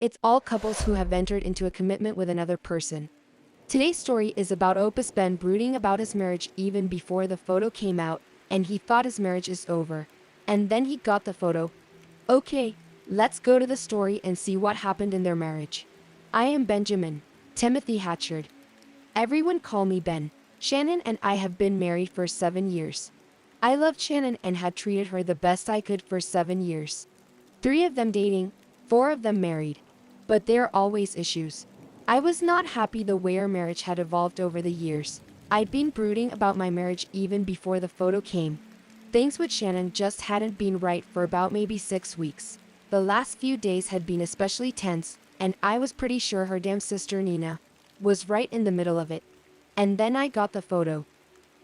It's all couples who have entered into a commitment with another person. Today's story is about Opus Ben brooding about his marriage even before the photo came out, and he thought his marriage is over. And then he got the photo. Okay, let's go to the story and see what happened in their marriage. I am Benjamin Timothy Hatchard. Everyone call me Ben. Shannon and I have been married for 7 years. I loved Shannon and had treated her the best I could for 7 years. 3 of them dating, 4 of them married. But there are always issues. I was not happy the way our marriage had evolved over the years. I'd been brooding about my marriage even before the photo came. Things with Shannon just hadn't been right for about maybe 6 weeks. The last few days had been especially tense, and I was pretty sure her damn sister Nina was right in the middle of it. And then I got the photo.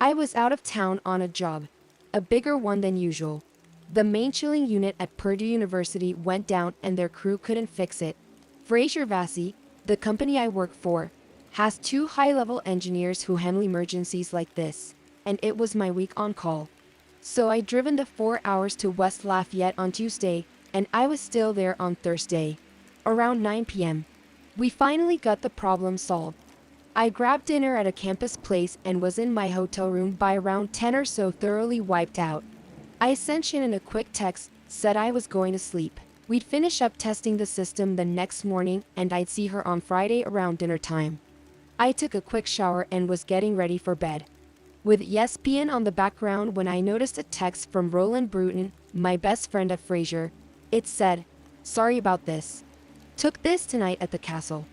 I was out of town on a job, a bigger one than usual. The main chilling unit at Purdue University went down and their crew couldn't fix it. Fraser Vassy, the company I work for, has 2 high-level engineers who handle emergencies like this, and it was my week on call. So I'd driven the 4 hours to West Lafayette on Tuesday, and I was still there on Thursday, around 9 p.m. We finally got the problem solved. I grabbed dinner at a campus place and was in my hotel room by around 10 or so, thoroughly wiped out. I sent Shannon a quick text, said I was going to sleep. We'd finish up testing the system the next morning and I'd see her on Friday around dinner time. I took a quick shower and was getting ready for bed, with ESPN on the background, when I noticed a text from Roland Bruton, my best friend at Fraser. It said, "Sorry about this. Took this tonight at the castle.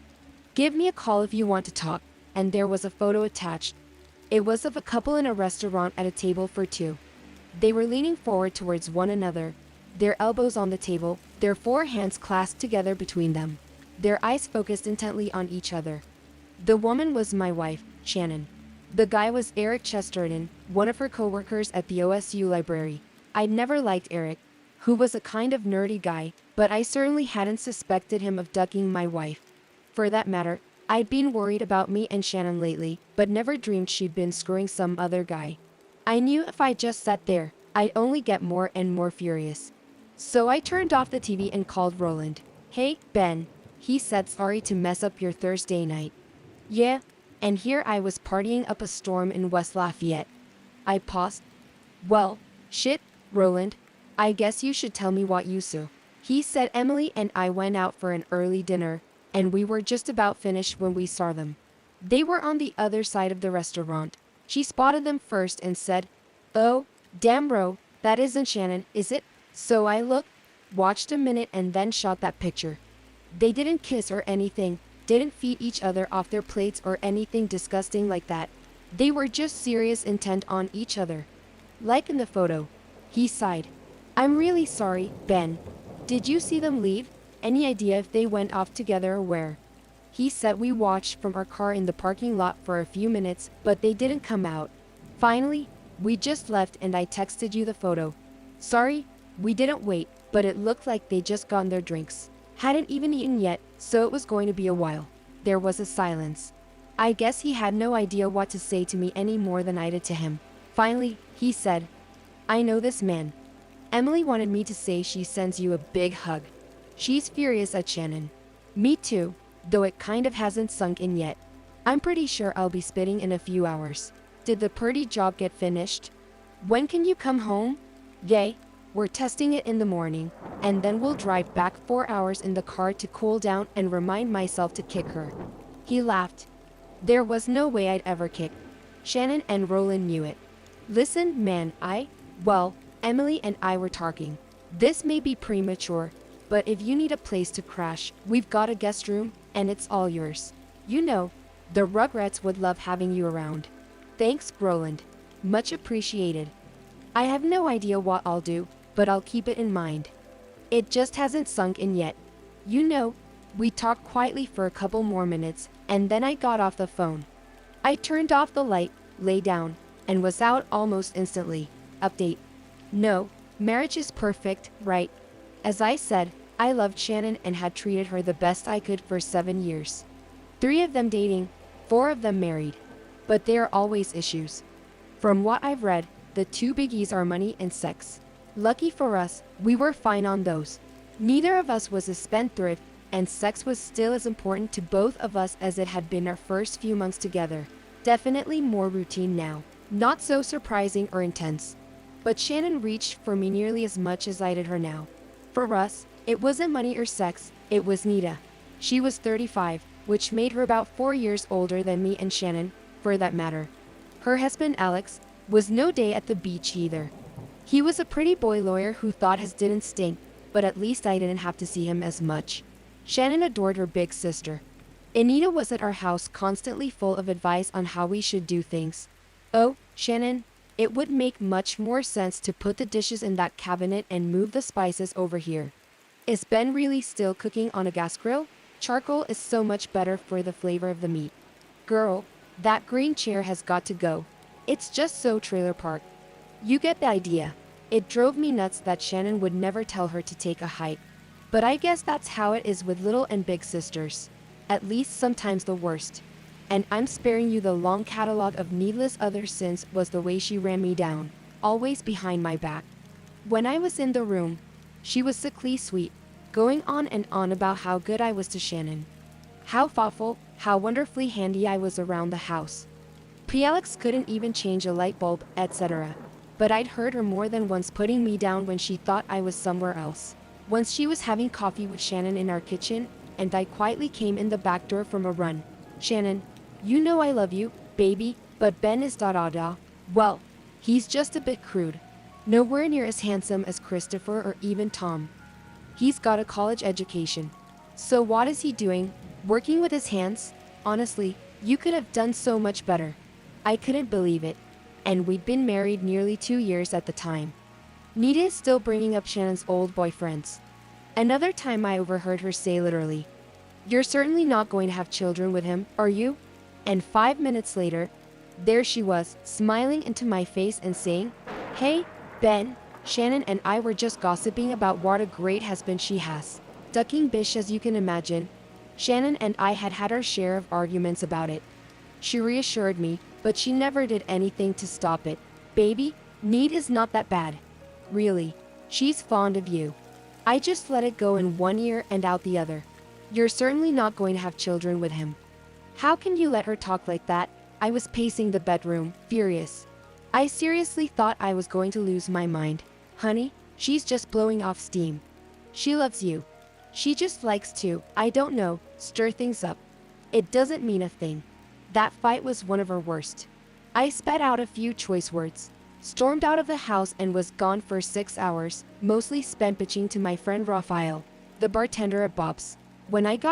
Give me a call if you want to talk." And there was a photo attached. It was of a couple in a restaurant at a table for 2. They were leaning forward towards one another, their elbows on the table, their 4 hands clasped together between them, their eyes focused intently on each other. The woman was my wife, Shannon. The guy was Eric Chesterton, one of her co-workers at the OSU library. I'd never liked Eric, who was a kind of nerdy guy, but I certainly hadn't suspected him of ducking my wife. For that matter, I'd been worried about me and Shannon lately, but never dreamed she'd been screwing some other guy. I knew if I just sat there, I'd only get more and more furious. So I turned off the TV and called Roland. "Hey, Ben," he said, "sorry to mess up your Thursday night." "Yeah, and here I was partying up a storm in West Lafayette." I paused. "Well, shit, Roland, I guess you should tell me what you saw." He said Emily and I went out for an early dinner, and we were just about finished when we saw them. They were on the other side of the restaurant. She spotted them first and said, "Oh, damn Ro, that isn't Shannon, is it?" So I looked, watched a minute and then shot that picture. They didn't kiss or anything, didn't feed each other off their plates or anything disgusting like that. They were just serious intent on each other. Like in the photo. He sighed. "I'm really sorry, Ben. Did you see them leave? Any idea if they went off together or where?" He said, "We watched from our car in the parking lot for a few minutes, but they didn't come out. Finally, we just left and I texted you the photo. Sorry, we didn't wait, but it looked like they just gotten their drinks. Hadn't even eaten yet, so it was going to be a while." There was a silence. I guess he had no idea what to say to me any more than I did to him. Finally, he said, "I know this man. Emily wanted me to say she sends you a big hug. She's furious at Shannon." "Me too, though it kind of hasn't sunk in yet. I'm pretty sure I'll be spitting in a few hours." "Did the Purdy job get finished? When can you come home?" "Yay, we're testing it in the morning, and then we'll drive back 4 hours in the car to cool down and remind myself to kick her." He laughed. There was no way I'd ever kick. Shannon and Roland knew it. "Listen, man, well, Emily and I were talking. This may be premature, but if you need a place to crash, we've got a guest room, and it's all yours. You know, the Rugrats would love having you around." "Thanks, Roland. Much appreciated. I have no idea what I'll do, but I'll keep it in mind. It just hasn't sunk in yet. You know." We talked quietly for a couple more minutes, and then I got off the phone. I turned off the light, lay down, and was out almost instantly. Update. No, marriage is perfect, right? As I said, I loved Shannon and had treated her the best I could for 7 years. 3 of them dating, 4 of them married. But there are always issues. From what I've read, the 2 biggies are money and sex. Lucky for us, we were fine on those. Neither of us was a spendthrift, and sex was still as important to both of us as it had been our first few months together. Definitely more routine now. Not so surprising or intense. But Shannon reached for me nearly as much as I did her now. For us, it wasn't money or sex, it was Nita. She was 35, which made her about 4 years older than me and Shannon, for that matter. Her husband, Alex, was no day at the beach either. He was a pretty boy lawyer who thought his didn't stink, but at least I didn't have to see him as much. Shannon adored her big sister. Anita was at our house constantly full of advice on how we should do things. Oh, Shannon, it would make much more sense to put the dishes in that cabinet and move the spices over here. Is Ben really still cooking on a gas grill? Charcoal is so much better for the flavor of the meat. Girl, that green chair has got to go. It's just so trailer park. You get the idea. It drove me nuts that Shannon would never tell her to take a hike. But I guess that's how it is with little and big sisters. At least sometimes the worst. And I'm sparing you the long catalog of needless other sins was the way she ran me down, always behind my back. When I was in the room, she was sickly sweet, going on and on about how good I was to Shannon. How thoughtful, how wonderfully handy I was around the house. Alex couldn't even change a light bulb, etc. But I'd heard her more than once putting me down when she thought I was somewhere else. Once she was having coffee with Shannon in our kitchen, and I quietly came in the back door from a run. Shannon, you know I love you, baby, but Ben is da-da-da. Well, he's just a bit crude. Nowhere near as handsome as Christopher or even Tom. He's got a college education. So what is he doing? Working with his hands? Honestly, you could have done so much better. I couldn't believe it. And we'd been married nearly 2 years at the time. Nita is still bringing up Shannon's old boyfriends. Another time I overheard her say literally, "You're certainly not going to have children with him, are you?" And 5 minutes later, there she was, smiling into my face and saying, "Hey, Ben, Shannon and I were just gossiping about what a great husband she has." Ducking Bish, as you can imagine. Shannon and I had had our share of arguments about it. She reassured me, but she never did anything to stop it. "Baby, Need is not that bad. Really, she's fond of you. I just let it go in one ear and out the other. You're certainly not going to have children with him." How can you let her talk like that? I was pacing the bedroom, furious. I seriously thought I was going to lose my mind. Honey, she's just blowing off steam. She loves you. She just likes to, I don't know, stir things up. It doesn't mean a thing. That fight was one of her worst. I spat out a few choice words, stormed out of the house and was gone for 6 hours, mostly spent bitching to my friend Raphael, the bartender at Bob's. When I got